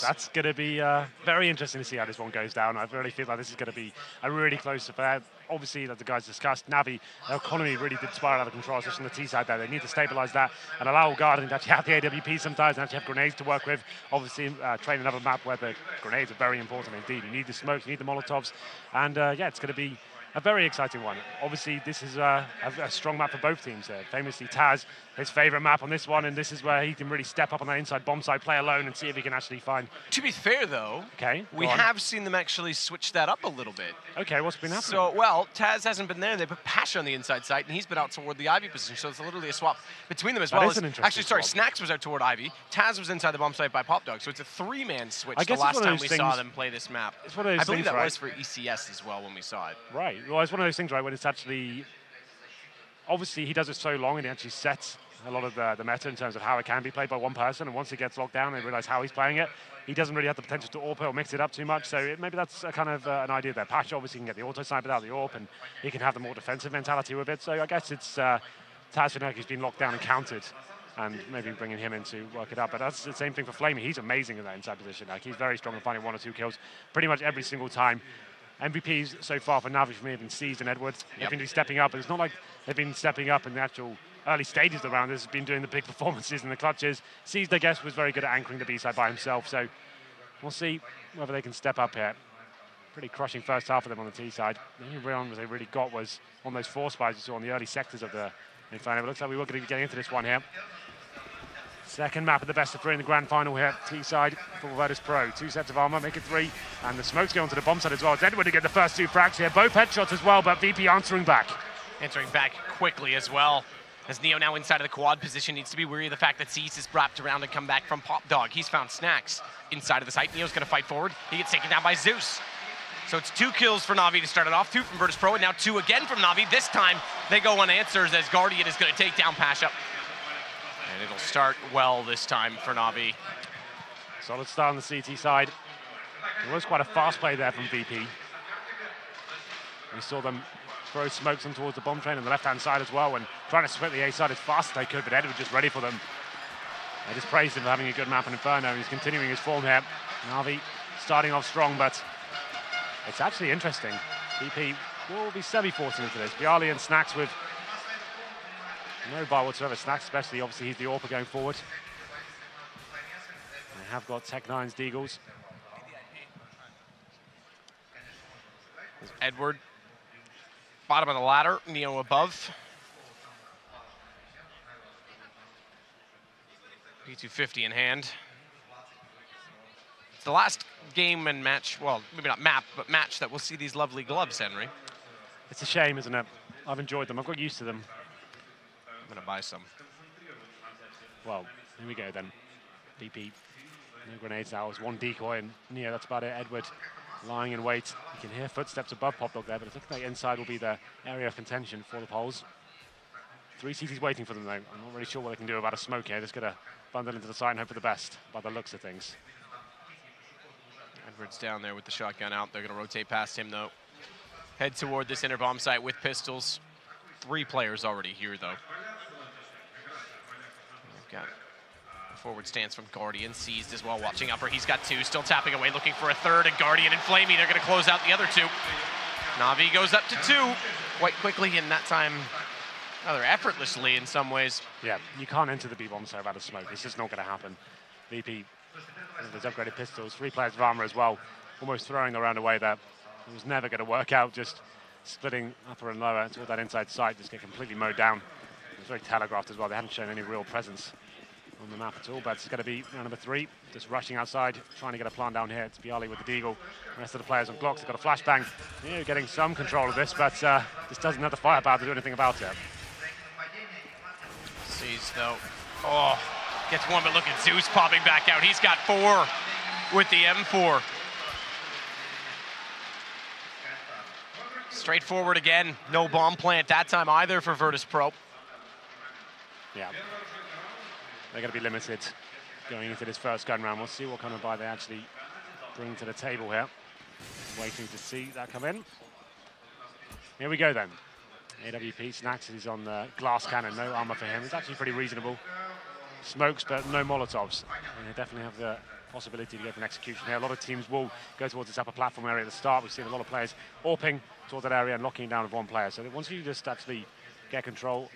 That's going to be very interesting to see how this one goes down. I really feel like this is going to be a really close affair. Obviously, like the guys discussed, NaVi, their economy really did spiral out of control, especially on the T side there. They need to stabilize that and allow Guardian to actually have the AWP sometimes and actually have grenades to work with. Obviously, train another map where the grenades are very important indeed. You need the smokes, you need the Molotovs. And yeah, it's going to be a very exciting one. Obviously, this is a strong map for both teams there. Famously, Taz, his favorite map on this one, and this is where he can really step up on that inside bomb site, play alone, and see if he can actually find... To be fair, though, we have seen them actually switch that up a little bit. Okay, what's been happening? So, well, Taz hasn't been there. They put Pasha on the inside site, and he's been out toward the Ivy position, so it's literally a swap between them as well. Actually, sorry, Snacks was out toward Ivy. Taz was inside the bomb site by Popdog, so it's a three-man switch the last time we saw them play this map. It's one of those I believe things, that was for ECS as well when we saw it. Right. Well, it's one of those things, right, when it's actually... Obviously, he does it so long, and he actually sets a lot of the meta in terms of how it can be played by one person, and once it gets locked down and realize how he's playing it, he doesn't really have the potential to AWP or mix it up too much, so maybe that's a kind of an idea there. Pasha obviously can get the auto sniper out of the AWP, and he can have the more defensive mentality with it, so I guess it's Taz who's been locked down and countered, and maybe bringing him in to work it out. But that's the same thing for Flamey. He's amazing in that inside position. Like, he's very strong at finding 1 or 2 kills pretty much every single time. MVPs so far for NaVi for me have been Seized and Edwards. They've been stepping up, but it's not like they've been stepping up in the actual early stages of the round. They've been doing the big performances and the clutches. Seized, I guess, was very good at anchoring the B-side by himself, so we'll see whether they can step up here. Pretty crushing first half of them on the T side. The only round they really got was on those 4 spies you saw on the early sectors of the Inferno. It looks like we were going to be getting into this one here. Second map of the best of 3 in the grand final here, T-side for Virtus.pro. 2 sets of armor, make it 3, and the smoke's going onto the bomb side as well. It's Edward to get the first 2 frags here, both headshots as well, but VP answering back. Answering back quickly as well. As Neo now inside of the quad position needs to be wary of the fact that Seized is wrapped around and come back from Popdog. He's found Snacks inside of the site. Neo's gonna fight forward. He gets taken down by Zeus. So it's 2 kills for NaVi to start it off, 2 from Virtus.pro, and now 2 again from NaVi. This time they go unanswered as Guardian is gonna take down Pasha. And it'll start well this time for NaVi. Solid start on the CT side. It was quite a fast play there from VP. We saw them throw smokes in towards the bomb train on the left-hand side as well, and trying to split the A side as fast as they could, but Ed was just ready for them. I just praised him for having a good map in Inferno. He's continuing his form here. NaVi starting off strong, but it's actually interesting. VP will be semi-forcing into this. Bialy and Snacks with no bar whatsoever. Snacks especially, obviously he's the AWPer going forward. They have got Tech9's Deagles. Edward, bottom of the ladder, Neo above. P250 in hand. It's the last game and match, well, maybe not map, but match that we'll see these lovely gloves, Henry. It's a shame, isn't it? I've enjoyed them. I've got used to them. I'm gonna buy some. Well, here we go then. VP, no grenades now. It was 1 decoy, and yeah, that's about it. Edward lying in wait. You can hear footsteps above Popdog there, but it's looking like inside will be the area of contention for the Poles. 3 CTs waiting for them though. I'm not really sure what they can do about a smoke here. Just gonna bundle into the side and hope for the best by the looks of things. Edward's down there with the shotgun out. They're gonna rotate past him though. Head toward this inner bomb site with pistols. 3 players already here though. We've got a forward stance from Guardian, Seized as well, watching upper. He's got 2, still tapping away, looking for a 3rd, and Guardian and Flamey, they're gonna close out the other 2. NaVi goes up to 2 quite quickly, and that time rather effortlessly in some ways. Yeah, you can't enter the B-bomb site without a smoke. It's just not gonna happen. VP, there's upgraded pistols, 3 players of armor as well, almost throwing the round away there. It was never gonna work out, just splitting upper and lower toward that inside site, just get completely mowed down. It was very telegraphed as well. They hadn't shown any real presence on the map at all, but it's going to be round number 3, just rushing outside, trying to get a plan down here. It's Bialy with the Deagle. The rest of the players on Glocks have got a flashbang. Yeah, getting some control of this, but just doesn't have the firepower to do anything about it. Seized though. Oh, gets 1, but look at Zeus popping back out. He's got 4 with the M4. Straightforward again. No bomb plant that time either for Virtus.pro. Yeah. They're going to be limited going into this first gun round. We'll see what kind of buy they actually bring to the table here. Waiting to see that come in. Here we go then. AWP, Snacks is on the glass cannon, no armor for him. It's actually pretty reasonable. Smokes, but no Molotovs. And they definitely have the possibility to go for an execution here. A lot of teams will go towards this upper platform area at the start. We've seen a lot of players AWPing towards that area and locking down with one player. So once you just actually get control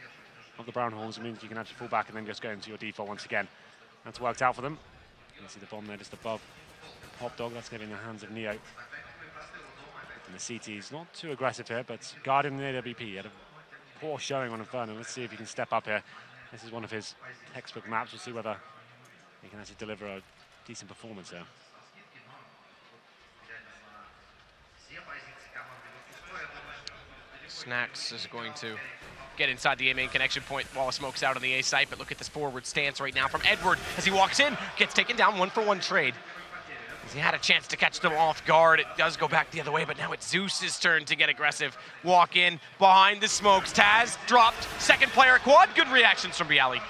of the brown horns, it means you can actually fall back and then just go into your default once again. That's worked out for them. You can see the bomb there just above Pop Dog. That's going to be in the hands of Neo. And the CT's not too aggressive here, but Guardian and AWP had a poor showing on Inferno. Let's see if he can step up here. This is one of his textbook maps. We'll see whether he can actually deliver a decent performance there. Snacks is going to get inside the A main connection point while a smoke's out on the A site, but look at this forward stance right now from Edward as he walks in, gets taken down 1-for-1 trade. As he had a chance to catch them off guard, it does go back the other way, but now it's Zeus's turn to get aggressive. Walk in behind the smokes. Taz dropped, second player at quad. Good reactions from Bialy.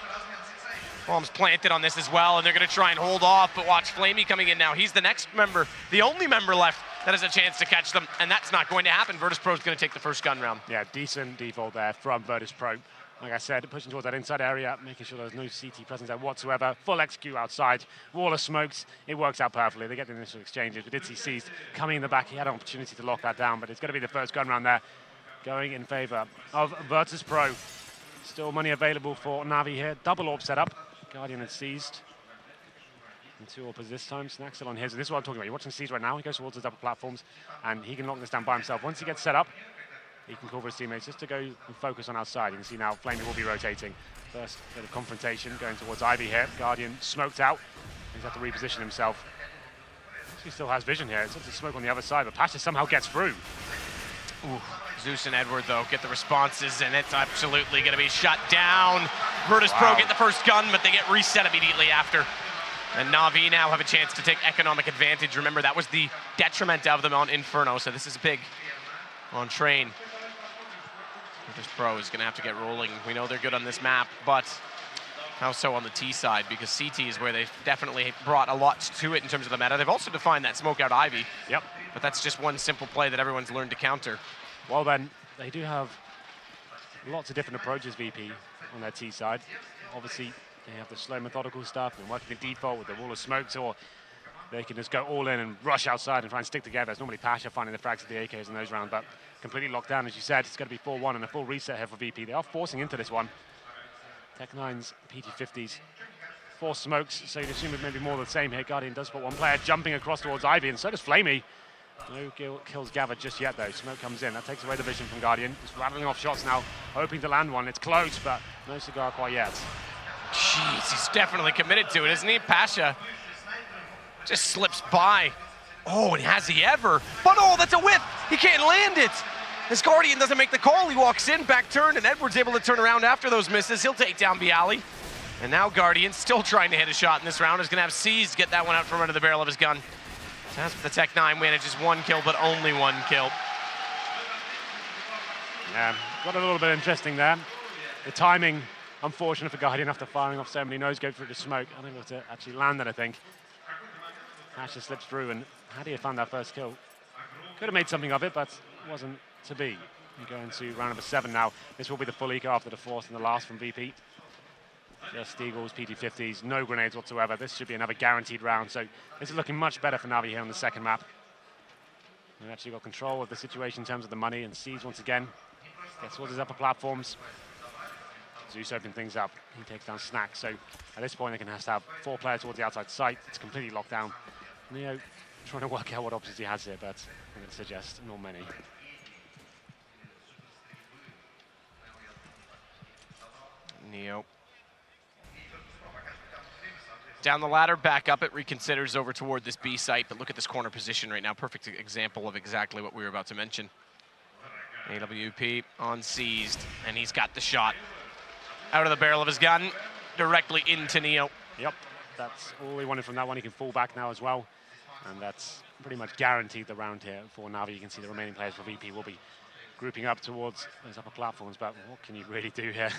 Bombs planted on this as well, and they're going to try and hold off, but watch Flamey coming in now. He's the next member, the only member left that has a chance to catch them, and that's not going to happen. Virtus.pro is going to take the first gun round. Yeah, decent default there from Virtus.pro. Like I said, pushing towards that inside area, making sure there's no CT presence there whatsoever. Full execute outside, wall of smokes. It works out perfectly. They get the initial exchanges. We did see Seized coming in the back. He had an opportunity to lock that down, but it's going to be the first gun round there, going in favor of Virtus.pro. Still money available for NaVi here. Double AWP setup. Guardian and Seized. And 2 AWPers this time. Snack's still on his. And this is what I'm talking about. You're watching Seized right now. He goes towards the double platforms, and he can lock this down by himself. Once he gets set up, he can call for his teammates just to go and focus on outside. You can see now Flamey will be rotating. First bit of confrontation going towards Ivy here. Guardian smoked out. He's had to reposition himself. He still has vision here. It's just a smoke on the other side, but Pasha somehow gets through. Ooh. Zeus and Edward, though, get the responses, and it's absolutely going to be shut down. Virtus.pro get the first gun, but they get reset immediately after. And NaVi now have a chance to take economic advantage. Remember, that was the detriment of them on Inferno, so this is big on Train. Virtus.pro is going to have to get rolling. We know they're good on this map, but how so on the T side? Because CT is where they've definitely brought a lot to it in terms of the meta. They've also defined that smoke out Ivy. Yep. But that's just one simple play that everyone's learned to counter. Well then, they do have lots of different approaches, VP, on their T side. Obviously, they have the slow methodical stuff and working the default with the wall of smokes, or they can just go all in and rush outside and try and stick together. It's normally Pasha finding the frags of the AKs in those rounds, but completely locked down, as you said. It's going to be 4-1 and a full reset here for VP. They are forcing into this one. Tech9's PT50s. 4 smokes, so you'd assume it may be more of the same here. Guardian does put one player jumping across towards Ivy, and so does Flamey. No kills gathered just yet, though. Smoke comes in. That takes away the vision from Guardian. Just rattling off shots now, hoping to land one. It's close, but no cigar quite yet. Jeez, he's definitely committed to it, isn't he? Pasha just slips by. Oh, and has he ever? But oh, that's a whiff. He can't land it. This Guardian doesn't make the call. He walks in, back turn, and Edward's able to turn around after those misses. He'll take down Bialy. And now Guardian, still trying to hit a shot in this round, is going to have Seized get that one out from under the barrel of his gun. That's the Tech9 manages 1 kill, but only 1 kill. Yeah, got a little bit interesting there. The timing, unfortunate for Guardian after firing off so many no-scope through the smoke. Unable to actually land it, I think. Pasha slips through, and had he found that first kill, could have made something of it, but wasn't to be. We go into round number 7 now. This will be the full eco after the 4th and the last from VP. Just Eagles, PT50s, no grenades whatsoever. This should be another guaranteed round, so this is looking much better for NaVi here on the second map. We've actually got control of the situation in terms of the money, and Seized once again gets towards his upper platforms. Zeus opening things up. He takes down Snack, so at this point they can have to have 4 players towards the outside site. It's completely locked down. Neo trying to work out what options he has here, but I'm going to suggest not many. Neo. Down the ladder, back up it, reconsiders over toward this B site, but look at this corner position right now. Perfect example of exactly what we were about to mention. AWP on Seized, and he's got the shot out of the barrel of his gun, directly into Neo. Yep, that's all he wanted from that one. He can fall back now as well, and that's pretty much guaranteed the round here for NaVi. You can see the remaining players for VP will be grouping up towards those upper platforms, but what can you really do here?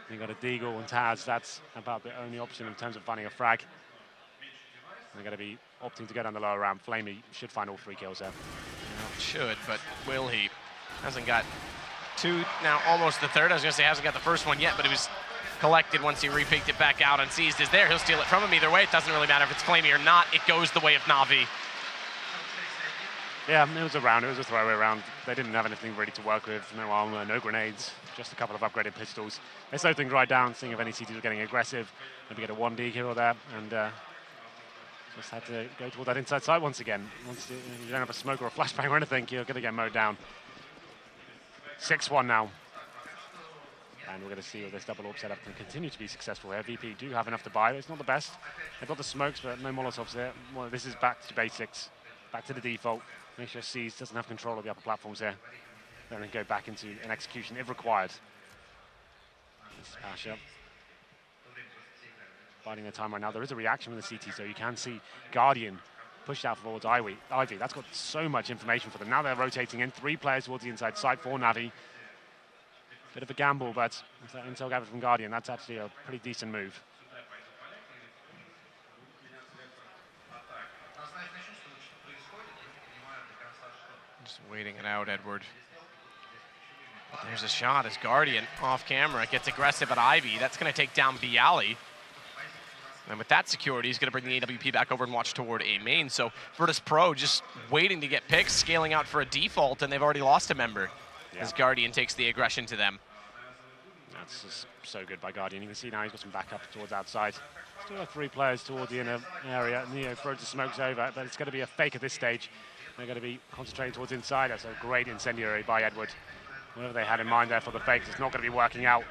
You've got a Deagle and Taz. That's about the only option in terms of finding a frag. They're going to be opting to go down the lower ramp. Flamey should find all 3 kills there. Well, should, but will he? Hasn't got 2, now almost the 3rd. I was going to say hasn't got the first one yet, but it was collected once he repeaked it back out, and Seized is there. He'll steal it from him either way. It doesn't really matter if it's Flamey or not. It goes the way of NaVi. Yeah, it was a round. It was a throwaway round. They didn't have anything ready to work with. No armor, no grenades, just a couple of upgraded pistols. They slowed things right down, seeing if any CTs were getting aggressive. Maybe get a 1D here or there, and just had to go toward that inside side once again. Once you don't have a smoke or a flashbang or anything, you're going to get mowed down. 6-1 now. And we're going to see if this double AWP setup can continue to be successful here. VP do have enough to buy. It's not the best. They've got the smokes, but no Molotovs there. Well, this is back to basics, back to the default. Make sure Seas doesn't have control of the upper platforms here. Then go back into an execution if required. Asher biding their time right now. There is a reaction from the CT, so you can see Guardian pushed out towards Ivy. That's got so much information for them. Now they're rotating in. 3 players towards the inside side for NaVi. Bit of a gamble, but with that intel gathered from Guardian, that's actually a pretty decent move. Just waiting it out, Edward. There's a shot as Guardian off camera gets aggressive at Ivy. That's going to take down Bialy. And with that security, he's going to bring the AWP back over and watch toward A main. So Virtus.pro just waiting to get picks, scaling out for a default, and they've already lost a member as Guardian takes the aggression to them. That's just so good by Guardian. You can see now he's got some backup towards outside. Still have 3 players towards the inner area. Neo throws the smokes over, but it's going to be a fake at this stage. They're going to be concentrating towards inside. That's a great incendiary by Edward. Whatever they had in mind there for the fakes, it's not going to be working out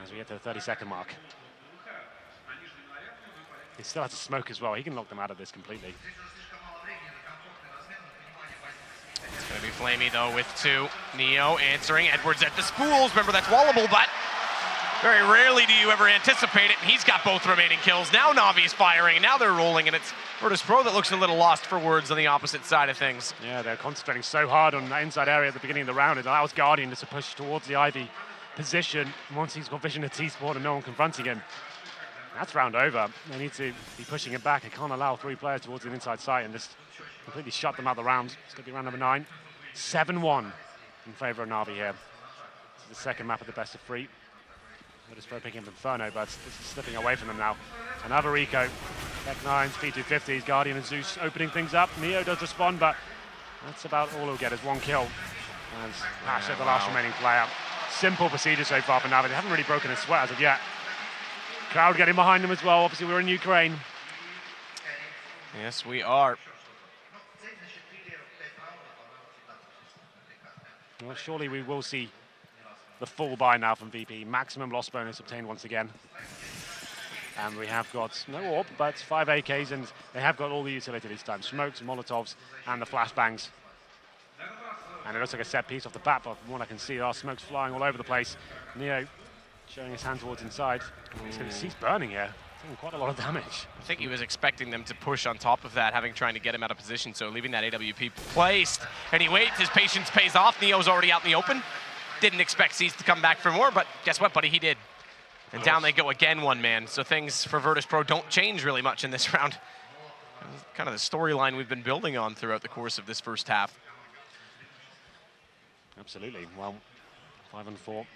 as we get to the 30-second mark. He still has to smoke as well. He can lock them out of this completely. It's going to be Flamey, though, with 2. Neo answering. Edwards at the spools. Remember, that's wallable, but very rarely do you ever anticipate it. And he's got both remaining kills. Now NaVi's firing, and now they're rolling, and it's Virtus.pro that looks a little lost for words on the opposite side of things. Yeah, they're concentrating so hard on that inside area at the beginning of the round. It allows Guardian to push towards the Ivy position. Once he's got vision of T-Sport and no one confronting him, that's round over. They need to be pushing it back. They can't allow 3 players towards the inside side and just completely shut them out of the round. It's going to be round number 9. 7-1 in favor of NaVi here. This is the second map of the best of 3. Virtus.pro picking up Inferno, but this is slipping away from them now. Another eco. Tech 9s, P250s, Guardian and Zeus opening things up. Neo does respond, but that's about all he'll get is 1 kill. As Asher, the last remaining player. Simple procedure so far for NaVi. They haven't really broken a sweat as of yet. Crowd getting behind them as well. Obviously, we're in Ukraine. Yes, we are. Well, surely we will see the full buy now from VP. Maximum loss bonus obtained once again. And we have got no AWP, but 5 AKs, and they have got all the utility this time. Smokes, Molotovs, and the flashbangs. And it looks like a set piece off the bat, but from what I can see, there are smokes flying all over the place. Neo showing his hand towards inside. He's going to cease burning here. Doing quite a lot of damage. I think he was expecting them to push on top of that, trying to get him out of position, so leaving that AWP placed. And he waits, his patience pays off. Neo's already out in the open. Didn't expect Seas to come back for more, but guess what, buddy, he did. And down they go again, 1 man. So things for Virtus.pro don't change really much in this round. Kind of the storyline we've been building on throughout the course of this first half. Absolutely. Well, 5-4.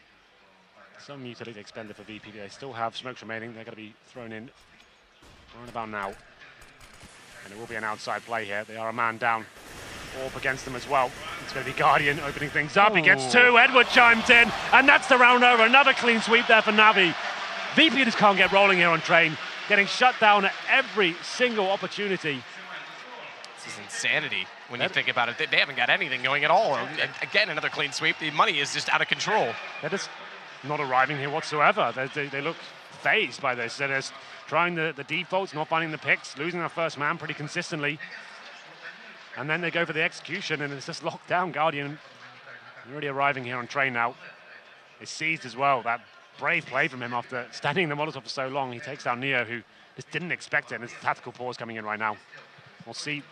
Some utility expended for VP. They still have smokes remaining. They're going to be thrown in right about now. And it will be an outside play here. They are a man down. AWP against them as well. It's going to be Guardian opening things up. He gets 2. Edward chimes in. And that's the round over. Another clean sweep there for NaVi. VP just can't get rolling here on train. Getting shut down at every single opportunity. This is insanity when you think about it. They haven't got anything going at all. Again, another clean sweep. The money is just out of control. They're just not arriving here whatsoever. They look phased by this. They're just trying the defaults, not finding the picks, losing their first man pretty consistently. And then they go for the execution, and it's just locked down. Guardian already arriving here on train now. It's seized as well. That brave play from him after standing in the Molotov for so long. He takes down Neo, who just didn't expect it, and it's a tactical pause coming in right now. We'll see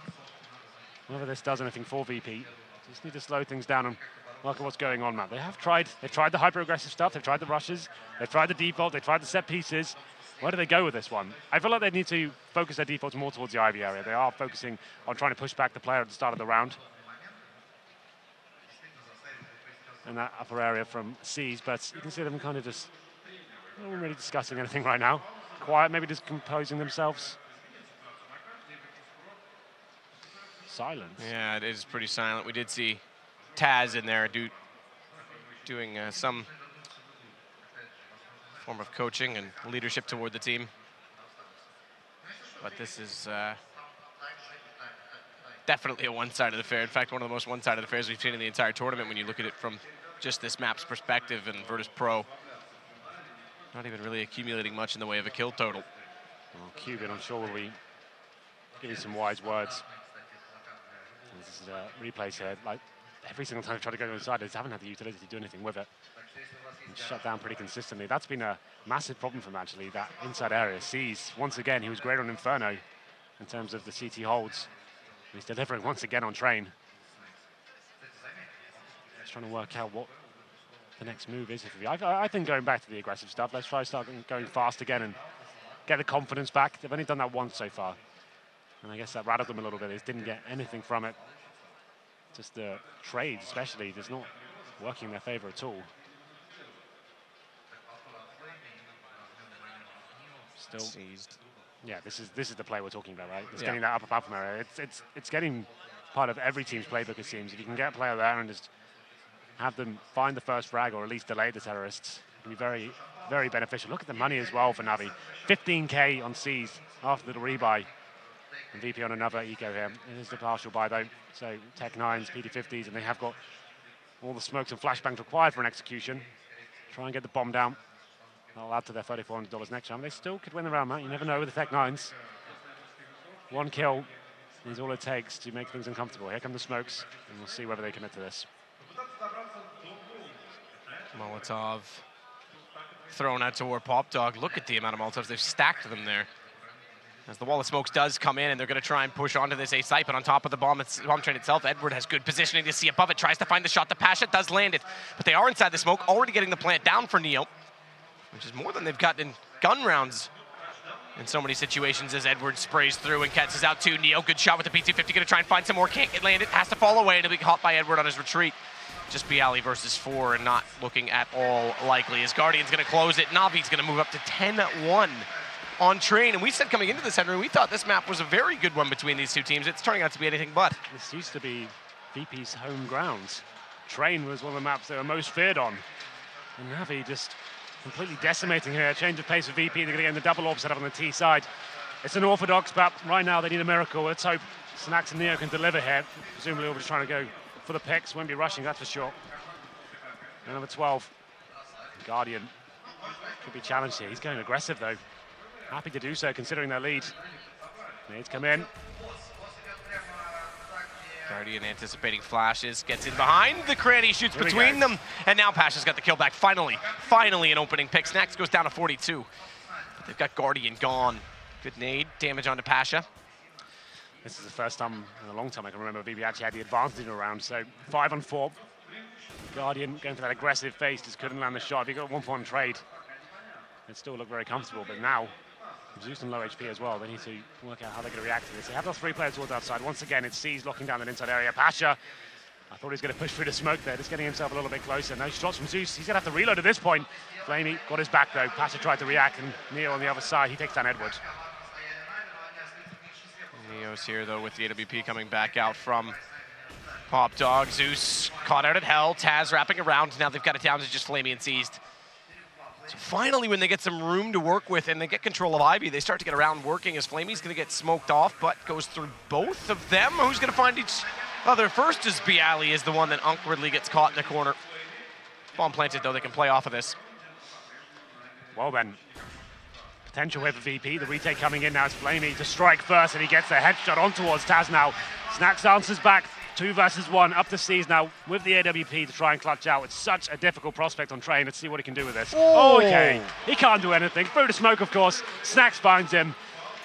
whether this does anything for VP. Just need to slow things down and look at what's going on, man. They've tried the hyper-aggressive stuff, they've tried the rushes, they've tried the default, they've tried the set pieces. Where do they go with this one? I feel like they need to focus their defaults more towards the Ivy area. They are focusing on trying to push back the player at the start of the round. And that upper area from Seas, but you can see them kind of just not really discussing anything right now. Quiet, maybe just composing themselves. Silence. Yeah, it is pretty silent. We did see Taz in there doing some form of coaching and leadership toward the team. But this is definitely a one-sided affair. In fact, one of the most one-sided affairs we've seen in the entire tournament when you look at it from just this map's perspective, and Virtus.pro not even really accumulating much in the way of a kill total. Well, Cuban, I'm sure, will be giving some wise words. This is replays here. Like, every single time I try to go inside, they just haven't had the utility to do anything with it. And shut down pretty consistently. That's been a massive problem for him, actually, that inside area. Sees, once again, he was great on Inferno in terms of the CT holds. And he's delivering once again on Train. Just trying to work out what the next move is. I think going back to the aggressive stuff, let's try to start going fast again and get the confidence back. They've only done that once so far. And I guess that rattled them a little bit. They didn't get anything from it. Just the trade, especially, just not working in their favor at all. Still seized. Yeah, this is the play we're talking about, right? It's getting that upper platform area. It's getting part of every team's playbook, it seems. If you can get a player there and just have them find the first frag or at least delay the terrorists, it can be very, very beneficial. Look at the money as well for NaVi. 15K on C's after the rebuy. And VP on another eco here. It is the partial buy though. So Tech 9s, PD50s, and they have got all the smokes and flashbangs required for an execution. Try and get the bomb down. That'll add to their $3,400 next time. They still could win the round, Matt. You never know with the Tech 9s. One kill is all it takes to make things uncomfortable. Here come the smokes, and we'll see whether they commit to this. Molotov thrown out toward Pop Dog. Look at the amount of Molotovs. They've stacked them there. As the wall of smokes does come in, and they're going to try and push onto this A site, but on top of the bomb train itself, Edward has good positioning to see above it, tries to find the shot. The Pasha does land it, but they are inside the smoke, already getting the plant down for Neo, which is more than they've gotten in gun rounds in so many situations as Edward sprays through and catches out two. Neo, good shot with the P250, going to try and find some more, can't get landed, has to fall away, and it'll be caught by Edward on his retreat. Just Bialy versus 4 and not looking at all likely, as Guardian's going to close it. NaVi's going to move up to 10-1. On Train, and we said coming into this, Henry, we thought this map was a very good one between these two teams. It's turning out to be anything but. This used to be VP's home grounds. Train was one of the maps they were most feared on. And NaVi just completely decimating here. Change of pace for VP. They're going to get in the double orb set up on the T side. It's an orthodox, but right now they need a miracle. Let's hope Snacks and Neo can deliver here. Presumably we'll be trying to go for the picks. Won't be rushing, that's for sure. And number 12, Guardian, could be challenged here. He's going aggressive though. Happy to do so, considering their lead. Needs come in. Guardian anticipating flashes, gets in behind the cranny, shoots between them, and now Pasha's got the kill back. Finally an opening pick. Snacks goes down to 42. But they've got Guardian gone. Good nade, damage onto Pasha. This is the first time in a long time I can remember VP actually had the advantage in a round, so 5-on-4. Guardian going for that aggressive face, just couldn't land the shot. If he got 1 point trade, it still looked very comfortable, but now Zeus and low HP as well. They need to work out how they're going to react to this. They have those 3 players towards outside. Once again, it's C's locking down that inside area. Pasha, I thought he was going to push through the smoke there, just getting himself a little bit closer. No shots from Zeus. He's going to have to reload at this point. Flamey got his back though. Pasha tried to react, and Neo on the other side, he takes down Edward. Neo's here though with the AWP coming back out from Pop Dog. Zeus caught out at hell. Taz wrapping around. Now they've got it down to just Flamey and seized. So finally, when they get some room to work with and they get control of Ivy, they start to get around working as Flamey's going to get smoked off, but goes through both of them. Who's going to find each other first? As Bialy is the one that awkwardly gets caught in the corner. Bomb planted, though. They can play off of this. Well then, potential here for VP. The retake coming in now. It's Flamey to strike first, and he gets the headshot on towards Taz now. Snacks answers back. 2 versus 1, up to C's now with the AWP to try and clutch out. It's such a difficult prospect on Train. Let's see what he can do with this. Oh, okay. He can't do anything. Through the smoke, of course. Snacks finds him.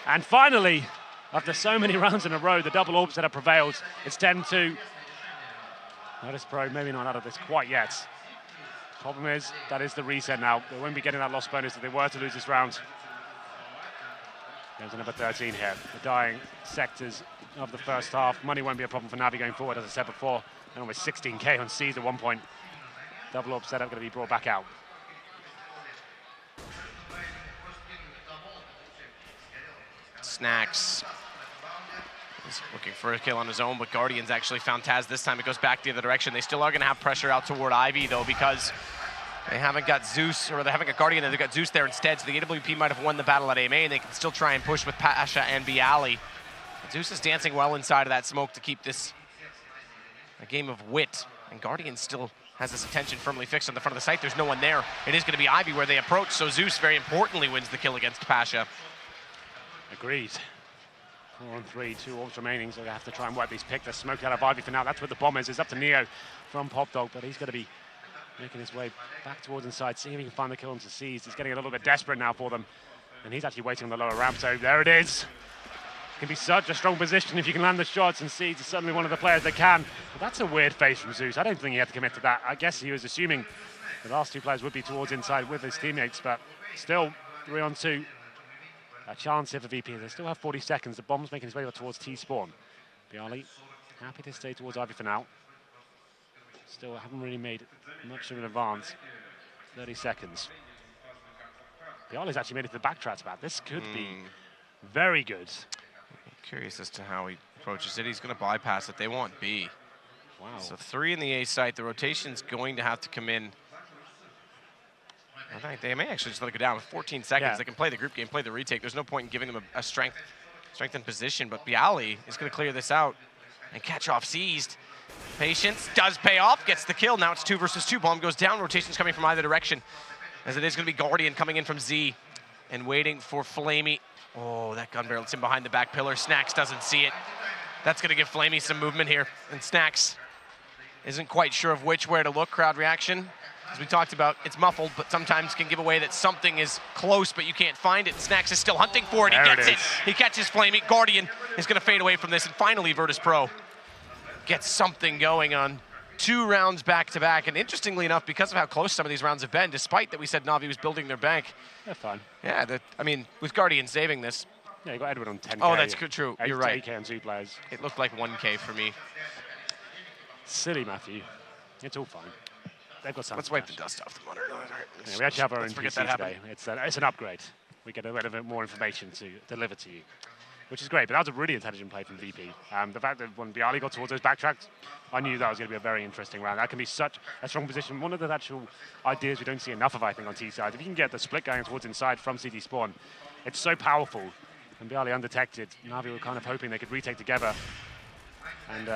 And finally, after so many rounds in a row, the double orb setup prevails. It's 10-2. Virtus.pro maybe not out of this quite yet. Problem is, that is the reset now. They won't be getting that loss bonus if they were to lose this round. There's number 13 here. The dying sectors of the first half. Money won't be a problem for NaVi going forward, as I said before. And almost 16K on C's at one point. Double orb setup going to be brought back out. Snacks is looking for a kill on his own, but Guardian's actually found Taz this time. It goes back the other direction. They still are going to have pressure out toward Ivy, though, because they haven't got Zeus, or they haven't got Guardian, and they've got Zeus there instead, so the AWP might have won the battle at AMA, and they can still try and push with Pasha and Bialy. Zeus is dancing well inside of that smoke to keep this a game of wit, and Guardian still has his attention firmly fixed on the front of the site. There's no one there. It is going to be Ivy where they approach, so Zeus very importantly wins the kill against Pasha. Agreed. 4 on 3, 2 orbs remaining, so they have to try and wipe these pick the smoke out of Ivy for now. That's where the bomb is. It's up to Neo from Pop Dog, but he's going to be making his way back towards inside, seeing if he can find the kill onto Seized. He's getting a little bit desperate now for them, and he's actually waiting on the lower ramp, so there it is. It can be such a strong position if you can land the shots, and Seized is certainly one of the players that can. But that's a weird face from Zeus. I don't think he had to commit to that. I guess he was assuming the last 2 players would be towards inside with his teammates, but still 3 on 2. A chance here for VP. They still have 40 seconds. The bomb's making his way towards T-spawn. Bialy happy to stay towards Ivy for now. Still haven't really made much of an advance. 30 seconds. Bialy's actually made it to the backtrack about. This could be very good. I'm curious as to how he approaches it. He's going to bypass it. They want B. Wow. So 3 in the A site. The rotation's going to have to come in. I think they may actually just let it go down with 14 seconds. Yeah. They can play the group game, play the retake. There's no point in giving them a strengthened position, but Bialy is going to clear this out and catch off Seized. Patience does pay off, gets the kill. Now it's 2 versus 2. Bomb goes down. Rotation's coming from either direction, as it is going to be Guardian coming in from Z and waiting for Flamey. Oh, that gun barrel, it's in behind the back pillar. Snacks doesn't see it. That's going to give Flamey some movement here, and Snacks isn't quite sure of where to look. Crowd reaction, as we talked about, it's muffled, but sometimes can give away that something is close, but you can't find it. Snacks is still hunting for it. He gets it. He catches Flamey. Guardian is going to fade away from this, and finally Virtus.pro gets something going on 2 rounds back-to-back. And interestingly enough, because of how close some of these rounds have been, despite that we said NaVi was building their bank. They're fine. Yeah, I mean, with Guardian saving this. Yeah, you got Edward on 10K. Oh, that's true. You're right. 8K on 2 players. It looked like 1K for me. Silly, Matthew. It's all fine. They've got something. Let's wipe the dust off the monitor. Yeah, we actually have our own forget PC that today. It's an upgrade. We get a little bit more information to deliver to you, which is great. But that was a really intelligent play from VP. The fact that when Bialy got towards those backtracks, I knew that was going to be a very interesting round. That can be such a strong position. One of the actual ideas we don't see enough of, I think, on T side. If you can get the split going towards inside from CT spawn, it's so powerful. And Bialy undetected. NaVi were kind of hoping they could retake together and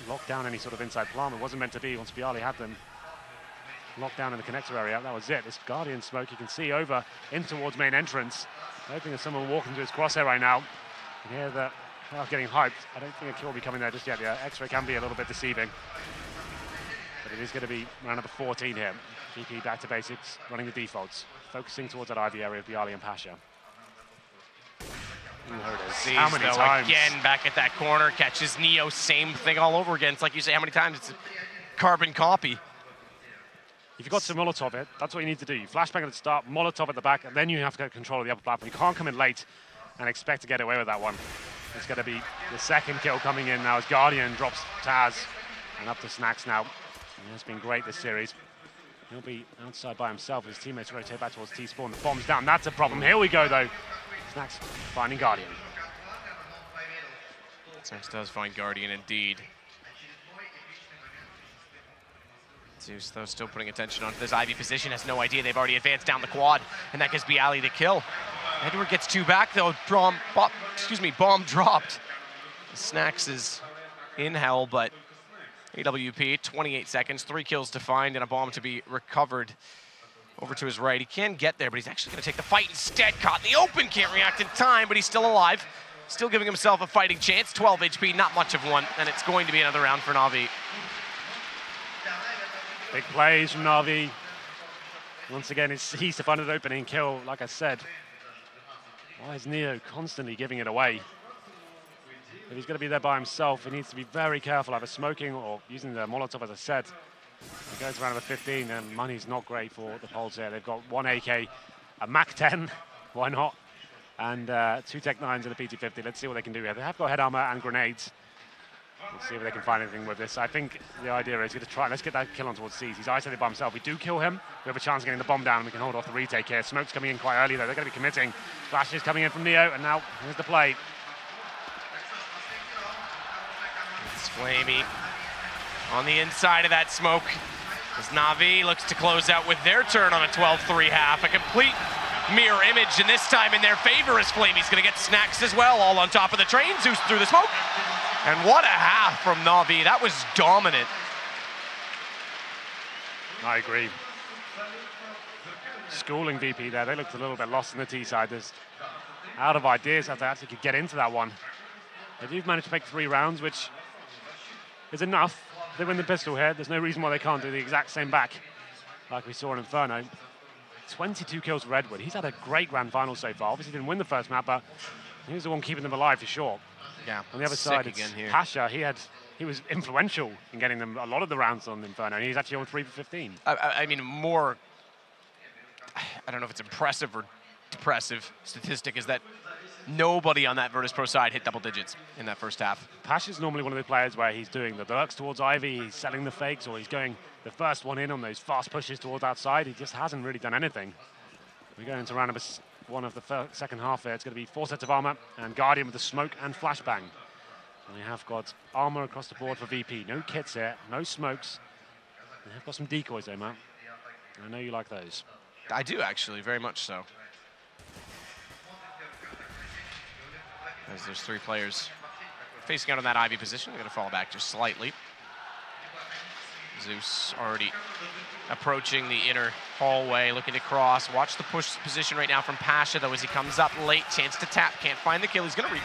lock down any sort of inside plant. It wasn't meant to be. Once Bialy had them locked down in the connector area, that was it. This Guardian smoke you can see over in towards main entrance. Hoping that someone will walk into his crosshair right now. You hear that crowd getting hyped. I don't think a kill will be coming there just yet. The X-ray can be a little bit deceiving. But it is going to be round number 14 here. VP back to basics, running the defaults. Focusing towards that Ivy area of Bialy and Pasha. There it is. How many times? Again, back at that corner, catches Neo, same thing all over again. It's like you say, how many times? It's a carbon copy. If you've got to Molotov it, that's what you need to do. You flashbang at the start, Molotov at the back, and then you have to get control of the upper platform. You can't come in late and expect to get away with that one. It's going to be the second kill coming in now as Guardian drops Taz. And up to Snacks now. And it's been great this series. He'll be outside by himself. His teammates rotate back towards T-spawn. The bomb's down. That's a problem. Here we go, though. Snacks finding Guardian. Snacks does find Guardian indeed. Zeus, though, still putting attention onto this Ivy position, has no idea they've already advanced down the quad, and that gives Bialy the kill. Edward gets 2 back, though. Bomb dropped. Snacks is in hell, but AWP, 28 seconds, 3 kills to find, and a bomb to be recovered over to his right. He can get there, but he's actually going to take the fight instead. Caught in the open, can't react in time, but he's still alive. Still giving himself a fighting chance. 12 HP, not much of one, and it's going to be another round for NaVi. Big plays from NaVi. Once again, it's he's to find an opening kill, like I said. Why is Neo constantly giving it away? If he's going to be there by himself, he needs to be very careful, either smoking or using the Molotov, as I said. He goes around number 15, and money's not great for the Poles here. They've got 1 AK, a Mac-10, why not? And 2 Tech 9s and a PT-50. Let's see what they can do here. They have got head armor and grenades. Let's see if they can find anything with this. I think the idea is going to try. Let's get that kill on towards C's. He's isolated by himself. We do kill him. We have a chance of getting the bomb down, and we can hold off the retake here. Smoke's coming in quite early, though. They're going to be committing. Flash is coming in from Neo, and now here's the play. It's Flamey on the inside of that smoke as NaVi looks to close out with their turn on a 12-3 half. A complete mirror image, and this time in their favor as Flamey's going to get snacks as well, all on top of the train. Zeus through the smoke. And what a half from NaVi. That was dominant. I agree. Schooling VP there. They looked a little bit lost on the T side. There's out of ideas how they actually could get into that one. They do manage to make 3 rounds, which is enough. They win the pistol here. There's no reason why they can't do the exact same back like we saw in Inferno. 22 kills for Redwood. He's had a great grand final so far. Obviously didn't win the first map, but he was the one keeping them alive for sure. Yeah. On the other side, it's Pasha. He was influential in getting them a lot of the rounds on Inferno, and he's actually on 3 for 15. I mean, more, I don't know if it's impressive or depressive statistic is that nobody on that Virtus.pro side hit double digits in that first half. Pasha's normally one of the players where he's doing the lurks towards Ivy, he's selling the fakes, or he's going the first one in on those fast pushes towards outside. He just hasn't really done anything. We go into round number 1 of the second half there. It's going to be 4 sets of armor and Guardian with the smoke and flashbang. And we have got armor across the board for VP. No kits here, no smokes. They have got some decoys though, Matt. I know you like those. I do actually, very much so. As there's 3 players facing out on that Ivy position. They're going to fall back just slightly. Zeus already approaching the inner hallway, looking to cross. Watch the push position right now from Pasha, though, as he comes up late. Chance to tap, can't find the kill. He's going to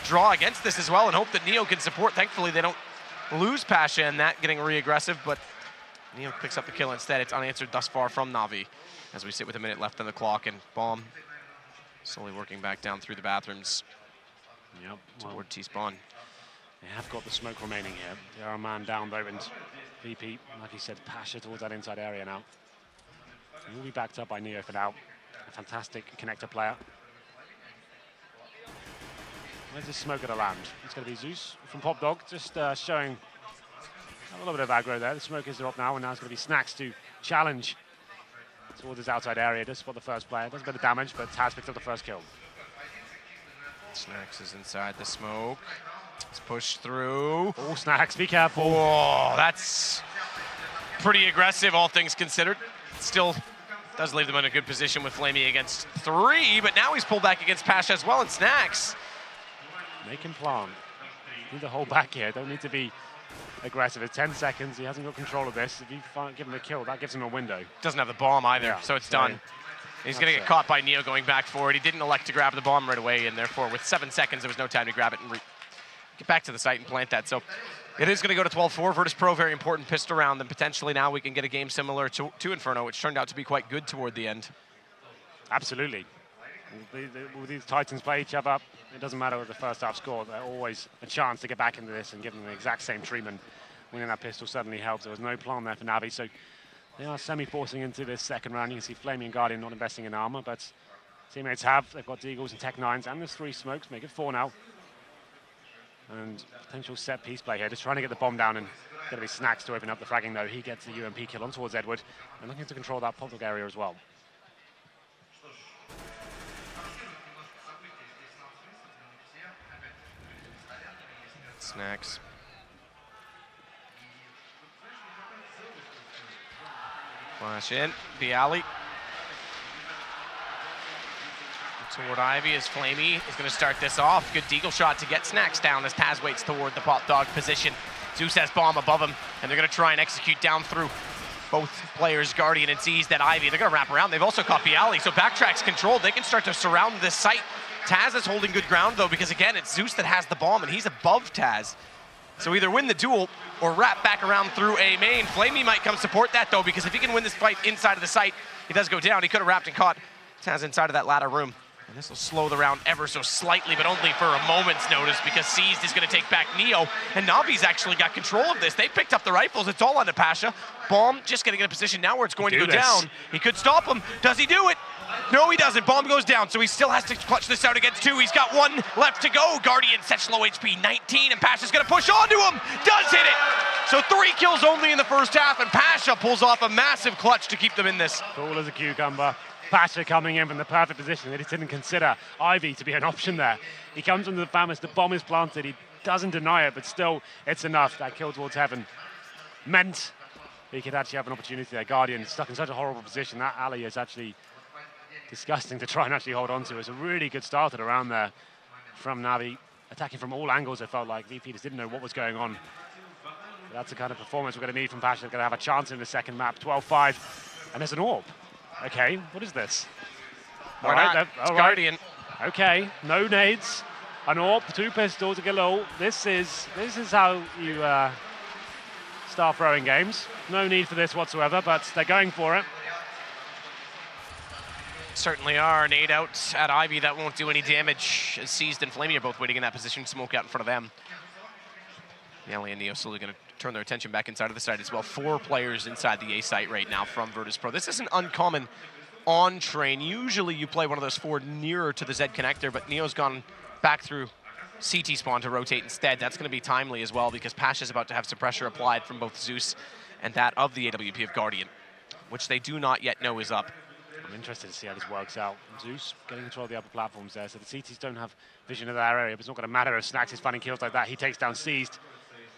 draw against this as well and hope that Neo can support. Thankfully, they don't lose Pasha and that getting re-aggressive, but Neo picks up the kill instead. It's unanswered thus far from NaVi as we sit with a minute left on the clock, and Bomb slowly working back down through the bathrooms. Yep. Toward T-spawn. They have got the smoke remaining here. They are a man down though, and VP, like he said, Pasha towards that inside area now. He will be backed up by Neo for now. A fantastic connector player. Where's this smoke going to land? It's going to be Zeus from Pop Dog, just showing a little bit of aggro there. The smoke is dropped now, and now it's going to be Snacks to challenge towards his outside area. Just spot the first player. Does a bit of damage, but Taz picks up the first kill. Snacks is inside the smoke. It's pushed through. Oh, Snacks, be careful. Oh, that's pretty aggressive, all things considered. Still does leave them in a good position with Flamey against 3, but now he's pulled back against Pasha as well, and Snacks. Make him plant. Need to hold back here. Don't need to be aggressive. It's 10 seconds. He hasn't got control of this. If you give him a kill, that gives him a window. Doesn't have the bomb either, yeah, so it's done. He's going to get caught by Neo going back forward. He didn't elect to grab the bomb right away, and therefore, with 7 seconds, there was no time to grab it and get back to the site and plant that. So it is going to go to 12-4. Virtus.pro, very important pistol round, and potentially now we can get a game similar to Inferno, which turned out to be quite good toward the end. Absolutely. Will these Titans play each other up? It doesn't matter what the first half score. There's always a chance to get back into this and give them the exact same treatment. Winning that pistol certainly helps. There was no plan there for NaVi, so they are semi-forcing into this second round. You can see Flamey and Guardian not investing in armor, but teammates have. They've got Deagles and Tech 9s, and there's 3 smokes, make it 4 now. And potential set piece play here, just trying to get the bomb down, and going to be Snacks to open up the fragging though. He gets the UMP kill on towards Edward, and looking to control that public area as well. Snacks. Flash in, Bialy. Toward Ivy as Flamey is going to start this off. Good deagle shot to get Snacks down as Taz waits toward the Pop Dog position. Zeus has bomb above him, and they're going to try and execute down through both players, Guardian and sees that Ivy. They're going to wrap around. They've also caught Bialy, so backtrack's controlled. They can start to surround this site. Taz is holding good ground, though, because, again, it's Zeus that has the bomb, and he's above Taz. So either win the duel or wrap back around through A main. Flamey might come support that, though, because if he can win this fight inside of the site, he does go down. He could have wrapped and caught Taz inside of that ladder room. And this will slow the round ever so slightly, but only for a moment's notice, because Seized is going to take back Neo, and NaVi's actually got control of this. They picked up the rifles. It's all onto Pasha. Bomb just getting in a position now where it's going to go down. He could stop him. Does he do it? No, he doesn't. Bomb goes down, so he still has to clutch this out against 2. He's got 1 left to go. Guardian such low HP, 19, and Pasha's gonna push onto him. Does hit it. So 3 kills only in the first half, and Pasha pulls off a massive clutch to keep them in this. Cool as a cucumber. Pasha coming in from the perfect position. They just didn't consider Ivy to be an option there. He comes into the Famous, the bomb is planted. He doesn't deny it, but still, it's enough. That kill towards heaven meant he could actually have an opportunity there. Guardian stuck in such a horrible position. That alley is actually disgusting to try and actually hold on to. It's a really good started around there from NaVi, attacking from all angles. It felt like VP just didn't know what was going on. But that's the kind of performance we're going to need from Pasha. They're going to have a chance in the second map, 12-5, and there's an orb. Okay, what is this? Why not? It's Guardian. Okay, no nades, an orb, 2 pistols, a galil. This is how you start throwing games. No need for this whatsoever, but they're going for it. Certainly are. Nade out at Ivy, that won't do any damage. Seized and Flamey are both waiting in that position. Smoke out in front of them. Nelly and Neo slowly going to turn their attention back inside of the site as well. 4 players inside the A site right now from Virtus.pro. This isn't uncommon on train. Usually you play one of those 4 nearer to the Z connector, but Neo's gone back through CT spawn to rotate instead. That's going to be timely as well because Pasha's about to have some pressure applied from both Zeus and that of the AWP of Guardian, which they do not yet know is up. I'm interested to see how this works out. Zeus getting control of the upper platforms there, so the CTs don't have vision of that area, but it's not going to matter if Snax is finding kills like that. He takes down Seized,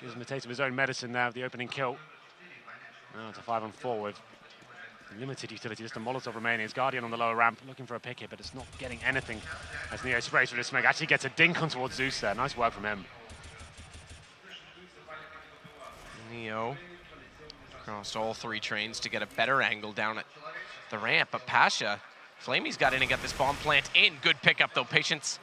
gives him a taste of his own medicine there, the opening kill. Now it's a 5-on-4 with limited utility, just a Molotov remaining. It's Guardian on the lower ramp, looking for a pick here, but it's not getting anything as Neo sprays for the smoke. Actually gets a dink on towards Zeus there. Nice work from him. Neo crossed all 3 trains to get a better angle down at the ramp, but Pasha, Flamey's got in and got this bomb plant in. Good pickup though, Patience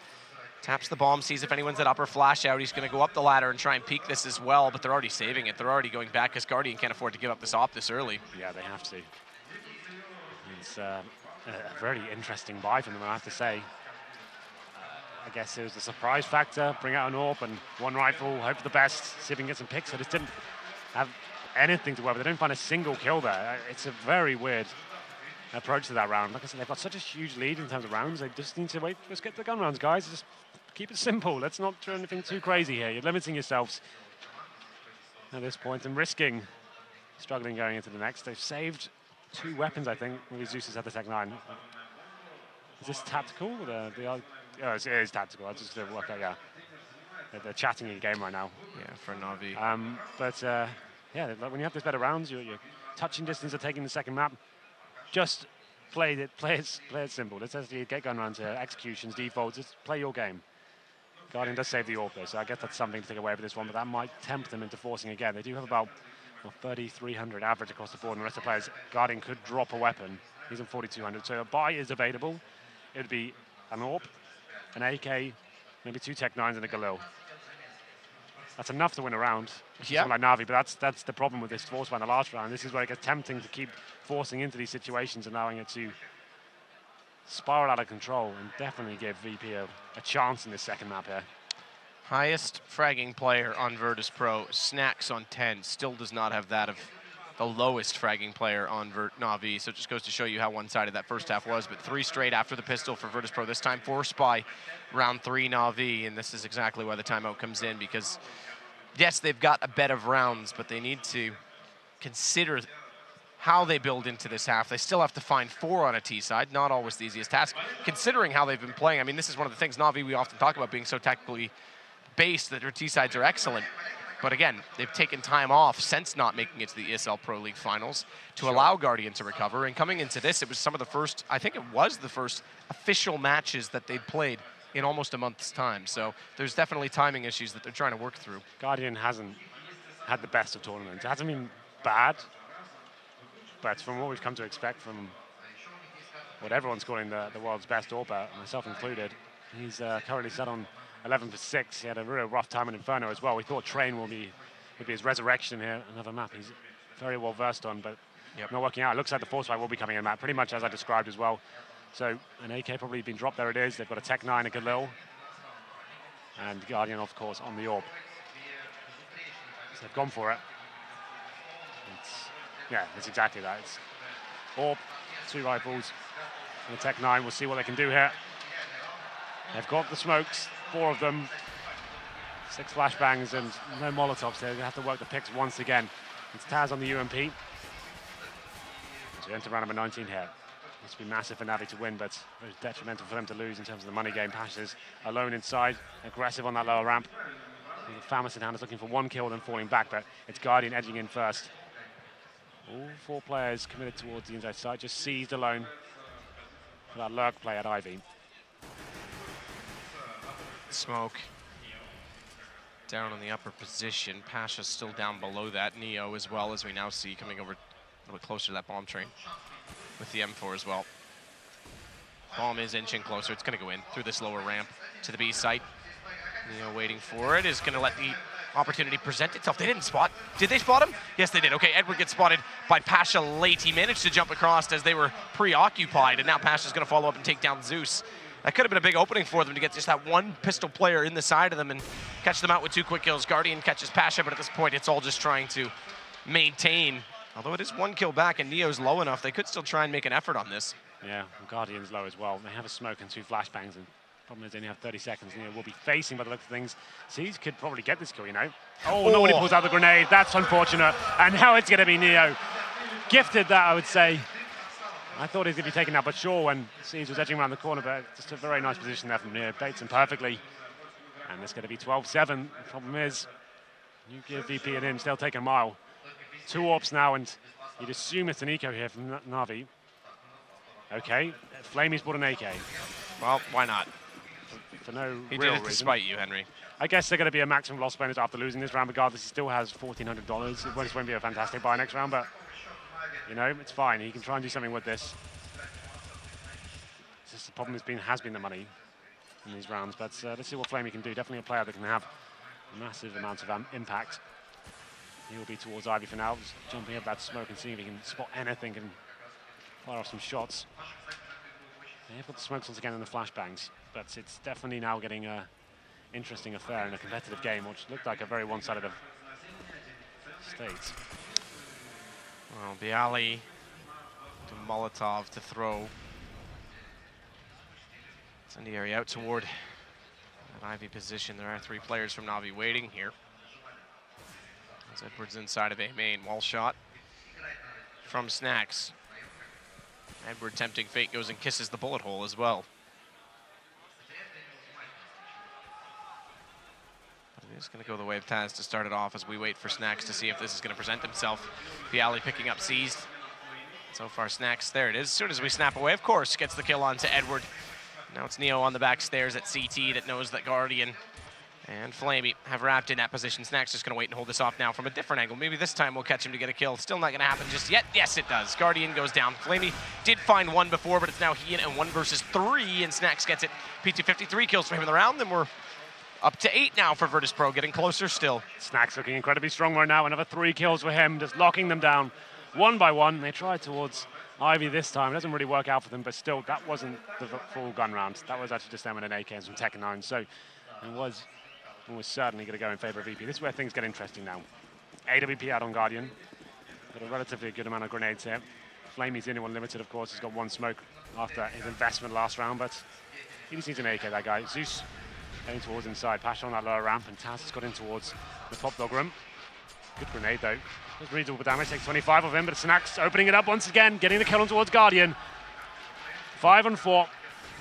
taps the bomb, sees if anyone's at upper flash out. He's gonna go up the ladder and try and peek this as well, but they're already saving it. They're already going back because Guardian can't afford to give up this op this early. Yeah, they have to. It's a very interesting buy from them, I have to say. I guess it was the surprise factor, bring out an AWP and 1 rifle, hope for the best, see if we can get some picks. I just didn't have anything to work with. They didn't find a single kill there. It's a very weird approach to that round. Like I said, they've got such a huge lead in terms of rounds. They just need to wait. Let's get the gun rounds, guys. Just keep it simple. Let's not do anything too crazy here. You're limiting yourselves at this point and risking struggling going into the next. They've saved 2 weapons, I think. Maybe Zeus has had the Tech 9. Is this tactical? Oh, it is tactical. I was just going to work out, yeah. They're chatting in the game right now. Yeah, for NaVi. Yeah, like when you have this better rounds, your touching distance of taking the second map. Just play it simple. Let's actually get gun rounds here, executions, defaults. Just play your game. Guardian does save the AWP though, so I guess that's something to take away for this one, but that might tempt them into forcing again. They do have about 3,300 average across the board, and the rest of the players, Guardian could drop a weapon. He's on 4,200, so a buy is available. It would be an AWP, an AK, maybe 2 Tech 9s and a Galil. That's enough to win a round. Yeah. Like NaVi, but that's the problem with this force by the last round. This is where it gets tempting to keep forcing into these situations, allowing it to spiral out of control and definitely give VP a chance in this second map here. Highest fragging player on Virtus.pro, Snax on 10, still does not have that of the lowest fragging player on NaVi, so it just goes to show you how one-sided that first half was, but 3 straight after the pistol for Virtus.pro, this time 4 spy, round 3 NaVi, and this is exactly why the timeout comes in, because yes, they've got a bed of rounds, but they need to consider how they build into this half. They still have to find 4 on a T side, not always the easiest task, considering how they've been playing. I mean, this is one of the things NaVi we often talk about being so tactically based that their T sides are excellent. But again, they've taken time off since not making it to the ESL Pro League finals to allow Guardian to recover. And coming into this, it was some of the first, I think it was the first official matches that they'd played in almost a month's time. So there's definitely timing issues that they're trying to work through. Guardian hasn't had the best of tournaments. It hasn't been bad, but from what we've come to expect from what everyone's calling the world's best AWPer, myself included, he's currently set on 11 for 6. He had a real rough time in Inferno as well. We thought Train would be his resurrection here, another map he's very well versed on, but not working out. It looks like the Force Fight will be coming in map, pretty much as I described as well. So an AK probably been dropped, there it is. They've got a Tech 9, a Galil, and Guardian, of course, on the AWP. So they've gone for it. It's exactly that. It's AWP, 2 rifles, The Tech 9, we'll see what they can do here. They've got the smokes, 4 of them. 6 flashbangs and no Molotovs. They're going to have to work the picks once again. It's Taz on the UMP. So we enter round number 19 here. Must be massive for NaVi to win, but very detrimental for them to lose in terms of the money game. Pasha's alone inside, aggressive on that lower ramp. Famous in hand is looking for 1 kill, then falling back, but it's Guardian edging in first. All 4 players committed towards the inside side, just seized alone for that lurk play at Ivy. Smoke down in the upper position. Pasha's still down below that. Neo as well, as we now see coming over a little bit closer to that bomb train with the M4 as well. Bomb is inching closer. It's going to go in through this lower ramp to the B site. Neo waiting for it, is going to let the opportunity present itself. They didn't spot. Did they spot him? Yes, they did. Okay, Edward gets spotted by Pasha late. He managed to jump across as they were preoccupied, and now Pasha's going to follow up and take down Zeus. That could have been a big opening for them to get just that 1 pistol player in the side of them and catch them out with 2 quick kills. Guardian catches Pasha, but at this point, it's all just trying to maintain. Although it is 1 kill back and Neo's low enough, they could still try and make an effort on this. Yeah, Guardian's low as well. They have a smoke and 2 flashbangs, and problem is they only have 30 seconds. Neo will be facing by the look of things. Seas could probably get this kill, you know. Oh, nobody pulls out the grenade. That's unfortunate. And now it's going to be Neo. Gifted that, I would say. I thought he was going to be taken out, but sure, when Seas was edging around the corner, but just a very nice position there from Neo. Baits him perfectly. And it's going to be 12-7. The problem is, you give VP and him, they'll take a mile. 2 AWPs now, and you'd assume it's an eco here from NaVi. Okay, Flamey's bought an AK. Well, why not? For no real He did it reason. to spite you, Henry. I guess they're going to be a maximum loss bonus after losing this round. Regardless, he still has $1,400. It won't be a fantastic buy next round, but you know, it's fine. He can try and do something with this. It's just the problem has been the money in these rounds. But let's see what Flamey can do. Definitely a player that can have massive amounts of impact. He'll be towards Ivy for now, just jumping up that smoke and seeing if he can spot anything and fire off some shots. They've got the smokes once again in the flashbangs, but it's definitely now getting an interesting affair in a competitive game, which looked like a very one-sided state. Well, Bialy to Molotov to throw. Incendiary out toward that Ivy position. There are 3 players from NaVi waiting here. As Edwards inside of A main. Wall shot from Snacks. Edward tempting fate goes and kisses the bullet hole as well. But it is going to go the way of Taz to start it off as we wait for Snacks to see if this is going to present himself. Bialy picking up seized. So far, Snacks, there it is. As soon as we snap away, of course, gets the kill onto Edward. Now it's Neo on the back stairs at CT that knows that Guardian and Flamey have wrapped in that position. Snacks just going to wait and hold this off now from a different angle. Maybe this time we'll catch him to get a kill. Still not going to happen just yet. Yes, it does. Guardian goes down. Flamey did find 1 before, but it's now he and 1 versus 3, and Snacks gets it. P2 53 kills for him in the round, and we're up to 8 now for Virtus.pro, getting closer still. Snacks looking incredibly strong right now. Another 3 kills for him, just locking them down 1 by 1. They tried towards Ivy this time. It doesn't really work out for them, but still, that wasn't the full gun round. That was actually just them with an AK and some Tech 9. So it was certainly going to go in favor of VP. This is where things get interesting now. AWP out on Guardian. Got a relatively good amount of grenades here. Flamey's the only one limited, of course. He's got 1 smoke after his investment last round, but he just needs an AK, that guy. Zeus heading towards inside. Pasha on that lower ramp, and Taz has got in towards the top dog room. Good grenade, though. Does reasonable damage, takes 25 of him, but Snacks opening it up once again, getting the kill on towards Guardian. 5 and 4.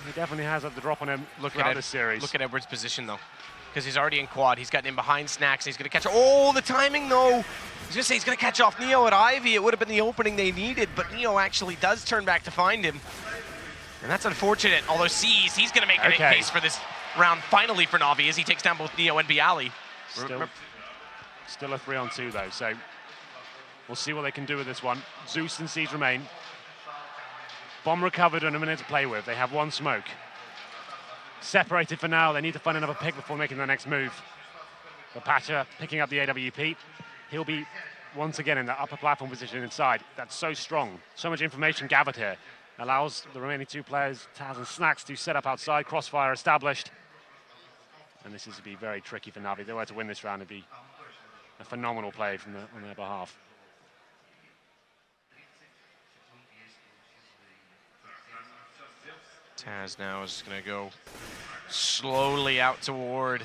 He definitely has the drop on him throughout this series. Look at Edward's position, though, because he's already in quad. He's gotten in behind Snacks. He's going to catch. Oh, the timing, though. I was going to say he's going to catch off Neo at Ivy. It would have been the opening they needed, but Neo actually does turn back to find him. And that's unfortunate, although Seas, he's going to make a case for this round finally for NaVi as he takes down both Neo and Bialy. Still a 3-on-2, though, so we'll see what they can do with this one. Zeus and Seas remain. Bomb recovered and a minute to play with. They have 1 smoke. Separated for now. They need to find another pick before making their next move. But Pasha picking up the AWP. He'll be once again in the upper platform position inside. That's so strong. So much information gathered here. Allows the remaining 2 players, Taz and Snacks, to set up outside. Crossfire established. And this is to be very tricky for NaVi. If they were to win this round, it'd be a phenomenal play on their behalf. Taz now is going to go slowly out toward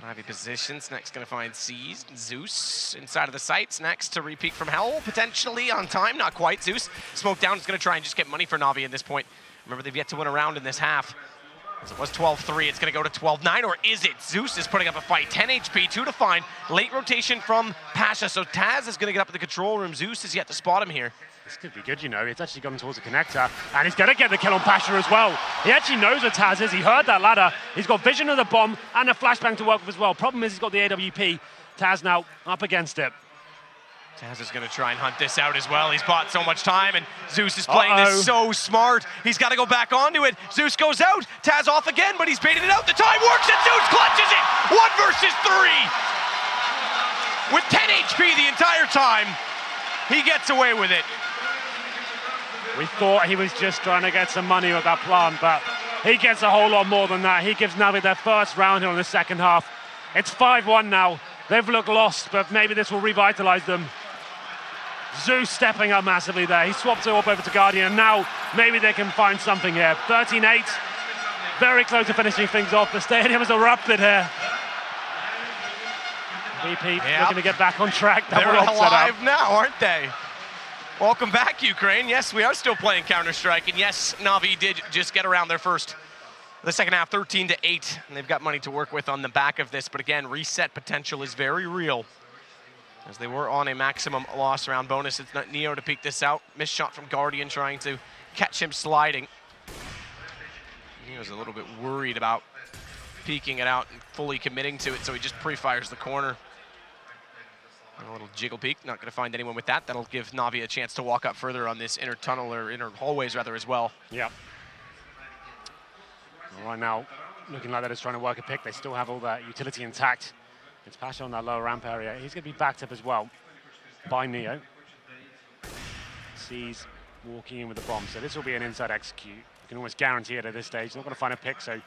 NaVi positions. Next going to find Seized. Zeus inside of the sights. Next to repeat from Hell, potentially on time. Not quite. Zeus smoke down is going to try and just get money for NaVi at this point. Remember, they've yet to win a round in this half. As it was 12-3, it's going to go to 12-9, or is it? Zeus is putting up a fight. 10 HP, 2 to find. Late rotation from Pasha, so Taz is going to get up in the control room. Zeus is yet to spot him here. This could be good, you know. It's actually gone towards the connector, and he's going to get the kill on Pasha as well. He actually knows where Taz is. He heard that ladder. He's got vision of the bomb and a flashbang to work with as well. Problem is he's got the AWP. Taz now up against it. Taz is going to try and hunt this out as well. He's bought so much time, and Zeus is playing this so smart. He's got to go back onto it. Zeus goes out. Taz off again, but he's baited it out. The time works, and Zeus clutches it. 1 versus 3. With 10 HP the entire time, he gets away with it. We thought he was just trying to get some money with that plant, but he gets a whole lot more than that. He gives NaVi their first round here in the second half. It's 5-1 now. They've looked lost, but maybe this will revitalize them. Zeus stepping up massively there. He swapped it up over to Guardian, and now maybe they can find something here. 13-8, very close to finishing things off. The stadium has erupted here. VP looking to get back on track. They're alive now, aren't they? Welcome back, Ukraine. Yes, we are still playing Counter-Strike, and yes, NaVi did just get around their first. The second half, 13-8, and they've got money to work with on the back of this, but again, reset potential is very real, as they were on a maximum loss round bonus. It's not Neo to peek this out. Missed shot from Guardian trying to catch him sliding. Neo's a little bit worried about peeking it out and fully committing to it, so he just pre-fires the corner. And a little jiggle peek, not going to find anyone with that. That'll give NaVi a chance to walk up further on this inner tunnel, or inner hallways rather, as well. Yeah. Right now, looking like they're just trying to work a pick. They still have all that utility intact. It's Pasha on that lower ramp area. He's going to be backed up as well by Neo. Sees walking in with the bomb. So this will be an inside execute. You can almost guarantee it at this stage. They're not going to find a pick, so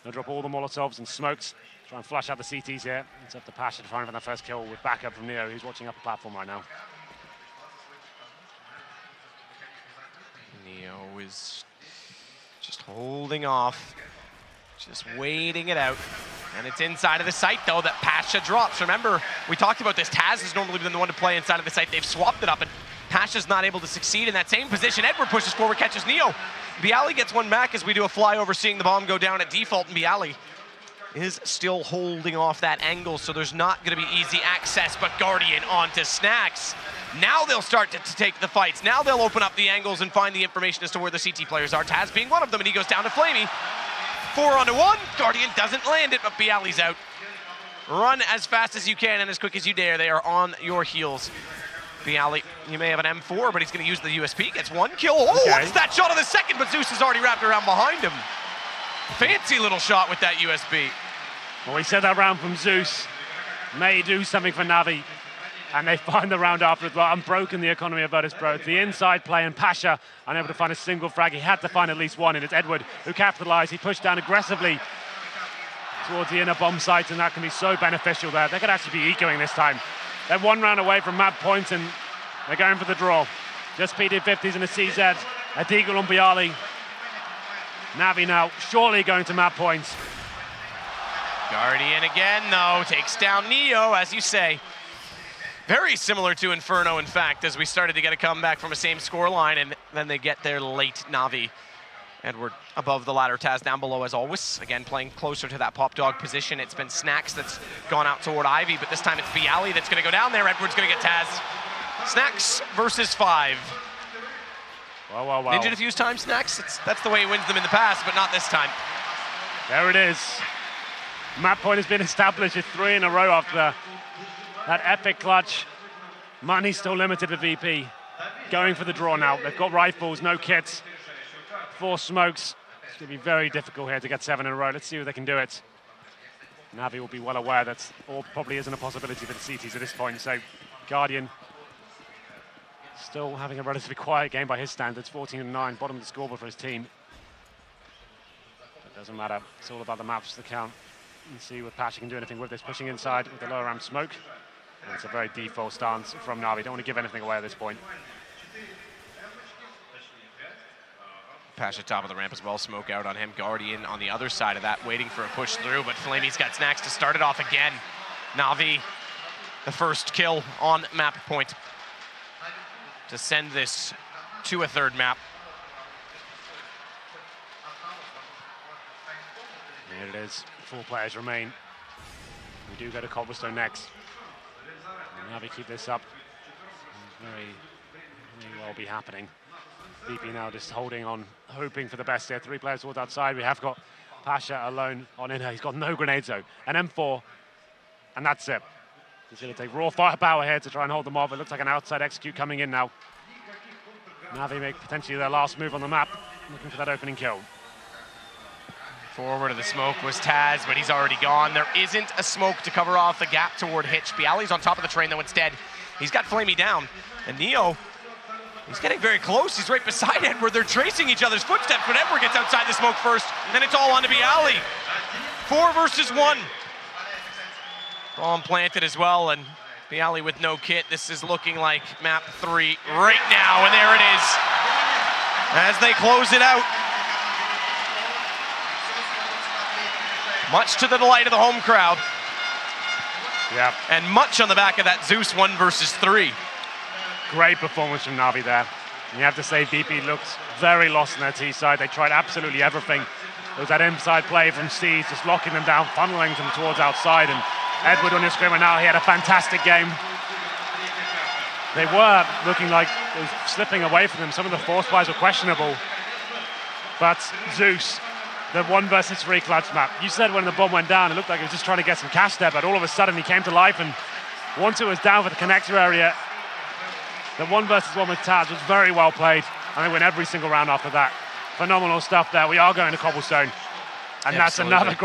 they'll drop all the Molotovs and smokes. Try and flush out the CTs here. It's up to Pasha to try and find that first kill with backup from Neo, who's watching up the platform right now. Neo is just holding off. Just waiting it out. And it's inside of the site, though, that Pasha drops. Remember, we talked about this. Taz has normally been the one to play inside of the site. They've swapped it up, and Pasha's not able to succeed in that same position. Edward pushes forward, catches Neo. Bialy gets one back as we do a flyover, seeing the bomb go down at default, and Bialy is still holding off that angle, so there's not going to be easy access, but Guardian onto Snacks. Now they'll start to take the fights. Now they'll open up the angles and find the information as to where the CT players are. Taz being one of them, and he goes down to Flamey. 4-on-1, Guardian doesn't land it, but Bialy's out. Run as fast as you can and as quick as you dare. They are on your heels. Bialy, you may have an M4, but he's going to use the USP. Gets one kill. Oh, okay. What is that shot of the second? But Zeus is already wrapped around behind him. Fancy little shot with that USB. Well, we said that round from Zeus may do something for NaVi, and they find the round after as well. Unbroken the economy of Virtus.pro. It's the inside play, and Pasha unable to find a single frag. He had to find at least one, and it's Edward who capitalized. He pushed down aggressively towards the inner bomb site, and that can be so beneficial there. They could actually be ecoing this time. They're one round away from map points, and they're going for the draw. Just PD50s and a CZ, a Deagle on Bialy. NaVi now surely going to map points. Guardian again, though, takes down Neo, as you say. Very similar to Inferno, in fact, as we started to get a comeback from a same score line, and then they get there late. NaVi, Edward above the ladder, Taz down below as always. Again, playing closer to that pop dog position. It's been Snacks that's gone out toward Ivy, but this time it's Bialy that's going to go down there. Edward's going to get Taz. Snacks versus 5. Wow. Ninja diffuse time, Snacks. That's the way he wins them in the past, but not this time. There it is. Map point has been established. It's 3 in a row after that epic clutch. Money's still limited for VP. Going for the draw now. They've got rifles, no kits. 4 smokes. It's going to be very difficult here to get 7 in a row. Let's see if they can do it. NaVi will be well aware that all probably isn't a possibility for the CTs at this point. So Guardian still having a relatively quiet game by his standards. 14-9, bottom of the scoreboard for his team. It doesn't matter. It's all about the maps that count. And see if Pasha can do anything with this. Pushing inside with the lower ramp smoke. And it's a very default stance from NaVi. Don't want to give anything away at this point. Pasha top of the ramp as well, smoke out on him. Guardian on the other side of that, waiting for a push through, but Flamey's got snacks to start it off again. NaVi, the first kill on map point to send this to a third map. There it is, 4 players remain. We do go to Cobblestone next. NaVi keep this up. Very well be happening. VP now just holding on, hoping for the best here. 3 players towards outside. We have got Pasha alone on inner. He's got no grenades though. An M4, and that's it. He's going to take raw firepower here to try and hold them off. It looks like an outside execute coming in now. NaVi make potentially their last move on the map, looking for that opening kill. Forward of the smoke was Taz, but he's already gone. There isn't a smoke to cover off the gap toward Hitch. Bialy's on top of the train though instead. He's got Flamey down, and Neo, he's getting very close. He's right beside Edward. They're tracing each other's footsteps, but Edward gets outside the smoke first. Then it's all on to Bialy. 4 versus 1. Bomb planted as well, and Bialy with no kit. This is looking like map 3 right now, and there it is. As they close it out. Much to the delight of the home crowd. Yeah. And much on the back of that Zeus 1 versus 3. Great performance from NaVi there. And you have to say VP looked very lost on their T side. They tried absolutely everything. There was that inside play from C's, just locking them down, funneling them towards outside. And Edward on your screen right now, he had a fantastic game. They were looking like it was slipping away from them. Some of the force buys were questionable. But Zeus, the 1 versus 3 clutch map. You said when the bomb went down, it looked like he was just trying to get some cash there, but all of a sudden he came to life, and once it was down for the connector area, the 1 versus 1 with Taz was very well played, and they win every single round after that. Phenomenal stuff there. We are going to Cobblestone, and that's another great